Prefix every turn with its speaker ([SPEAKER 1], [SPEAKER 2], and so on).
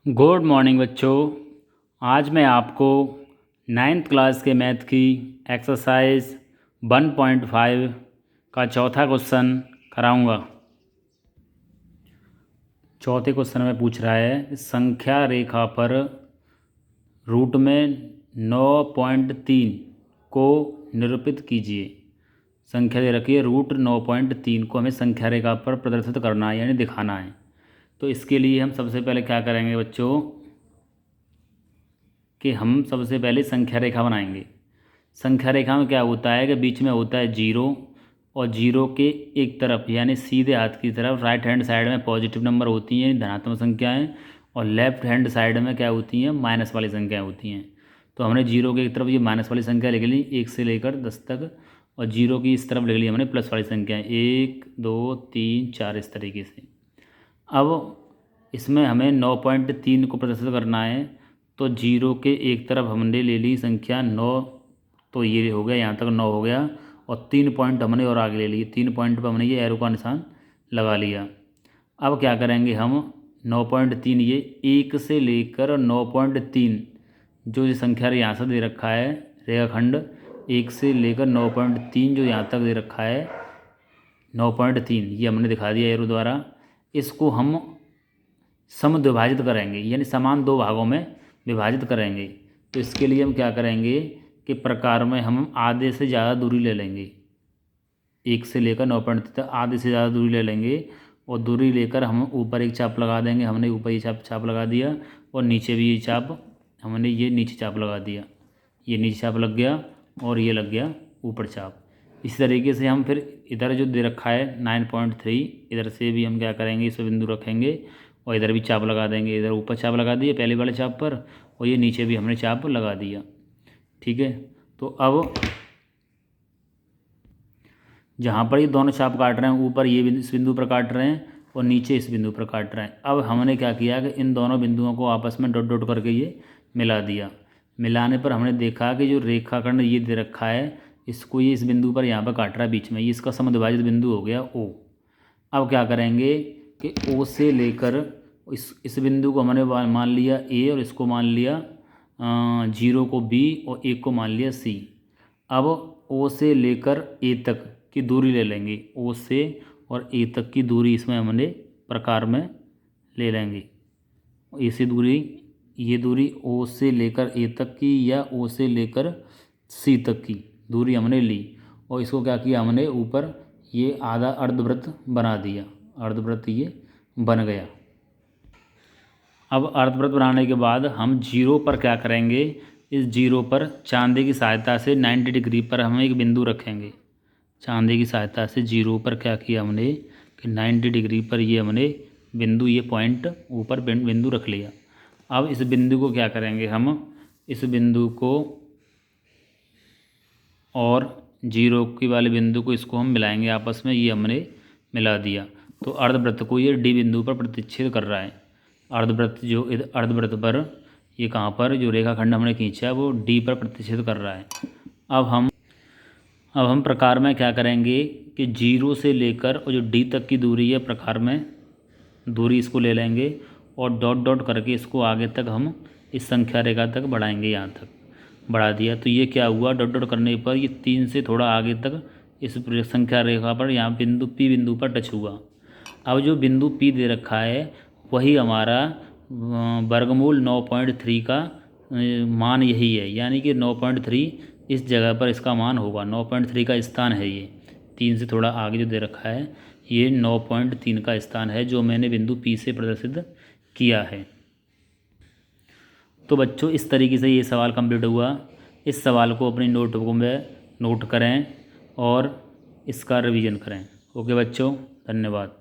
[SPEAKER 1] Good morning बच्चों। आज मैं आपको नाइन्थ क्लास के मैथ की एक्सरसाइज 1.5 का चौथा क्वेश्चन कराऊंगा। चौथे क्वेश्चन में पूछ रहा है संख्या रेखा पर रूट में 9.3 को निरूपित कीजिए। संख्या दे रखी है रूट 9.3 को हमें संख्या रेखा पर प्रदर्शित करना है, यानी दिखाना है। तो इसके लिए हम सबसे पहले क्या करेंगे बच्चों कि हम सबसे पहले संख्या रेखा बनाएंगे। संख्या रेखा में क्या होता है कि बीच में होता है जीरो, और जीरो के एक तरफ यानी सीधे हाथ की तरफ राइट हैंड साइड में पॉजिटिव नंबर होती हैं, धनात्मक संख्याएं, और लेफ्ट हैंड साइड में क्या होती हैं, माइनस वाली संख्याएं होती हैं। तो हमने जीरो के एक तरफ ये माइनस वाली संख्या लिख ली 1 से लेकर 10 तक, और जीरो की इस तरफ लिख ली हमने प्लस वाली संख्याएँ 1 2 3 4 इस तरीके से। अब इसमें हमें 9.3 को प्रदर्शित करना है, तो जीरो के एक तरफ हमने ले ली संख्या 9, तो ये हो गया, यहाँ तक 9 हो गया, और 3 पॉइंट हमने और आगे ले लिए। 3 पॉइंट पर हमने ये एरो का निशान लगा लिया। अब क्या करेंगे हम 9.3 ये 1 से लेकर 9.3 जो ये संख्या यहाँ से दे रखा है रेखाखंड 1 से लेकर 9.3 जो यहाँ तक दे रखा है 9.3 ये हमने दिखा दिया एरो द्वारा। इसको हम समद्विभाजित करेंगे, यानी समान दो भागों में विभाजित करेंगे। तो इसके लिए हम क्या करेंगे कि प्रकार में हम आधे से ज़्यादा दूरी ले लेंगे, 1 से लेकर 9.3 तक आधे से ज़्यादा दूरी ले लेंगे, और दूरी लेकर हम ऊपर एक चाप लगा देंगे। हमने ऊपर ये चाप लगा दिया, और नीचे भी ये चाप हमने ये नीचे चाप लगा दिया। ये नीचे चाप लग गया और ये लग गया ऊपर चाप। इसी तरीके से हम फिर इधर जो दे रखा है 9.3 इधर से भी हम क्या करेंगे, इस बिंदु रखेंगे और इधर भी चाप लगा देंगे। इधर ऊपर चाप लगा दिए पहले वाले चाप पर, और ये नीचे भी हमने चाप लगा दिया। ठीक है, तो अब जहाँ पर ये दोनों चाप काट रहे हैं, ऊपर ये इस बिंदु पर काट रहे हैं और नीचे इस बिंदु पर काट रहे हैं। अब हमने क्या किया कि इन दोनों बिंदुओं को आपस में डॉट डॉट करके ये मिला दिया। मिलाने पर हमने देखा कि जो रेखाखंड ये दे रखा है इसको ये इस बिंदु पर यहाँ पर काट रहा है बीच में, ये इसका समद्विभाजित बिंदु हो गया ओ। अब क्या करेंगे कि ओ से लेकर इस बिंदु को हमने मान लिया ए, और इसको मान लिया 0 को बी, और 1 को मान लिया सी। अब ओ से लेकर ए तक की दूरी ले लेंगे, ओ से और ए तक की दूरी इसमें हमने प्रकार में ले लेंगे। ए से दूरी, ये दूरी ओ से लेकर ए तक की या ओ से लेकर सी तक की दूरी हमने ली, और इसको क्या किया हमने ऊपर ये आधा अर्धवृत्त बना दिया। अर्धवृत्त ये बन गया। अब अर्धवृत्त बनाने के बाद हम जीरो पर क्या करेंगे, इस जीरो पर चांदे की सहायता से 90 डिग्री पर हम एक बिंदु रखेंगे। चांदे की सहायता से जीरो पर क्या किया हमने कि 90 डिग्री पर ये हमने बिंदु, ये पॉइंट ऊपर बिंदु रख लिया। अब इस बिंदु को क्या करेंगे, हम इस बिंदु को और जीरो की वाले बिंदु को इसको हम मिलाएंगे आपस में, ये हमने मिला दिया। तो अर्धवृत्त को ये डी बिंदु पर प्रतिच्छेद कर रहा है। अर्धवृत्त जो अर्धवृत्त पर ये कहाँ पर जो रेखाखंड हमने खींचा है वो डी पर प्रतिच्छेद कर रहा है। अब हम प्रकार में क्या करेंगे कि जीरो से लेकर और जो डी तक की दूरी है प्रकार में दूरी इसको ले लेंगे, और डॉट डॉट करके इसको आगे तक हम इस संख्या रेखा तक बढ़ाएंगे। यहाँ तक बढ़ा दिया तो ये क्या हुआ, डॉट डॉट करने पर ये 3 से थोड़ा आगे तक इस संख्या रेखा पर यहाँ बिंदु पी बिंदु पर टच हुआ। अब जो बिंदु पी दे रखा है वही हमारा वर्गमूल 9.3 का मान यही है, यानी कि 9.3 इस जगह पर इसका मान होगा। 9.3 का स्थान है ये, 3 से थोड़ा आगे जो दे रखा है ये 9.3 का स्थान है जो मैंने बिंदु पी से प्रदर्शित किया है। तो बच्चों इस तरीके से ये सवाल कंप्लीट हुआ। इस सवाल को अपनी नोटबुक में नोट करें और इसका रिवीजन करें। ओके बच्चों, धन्यवाद।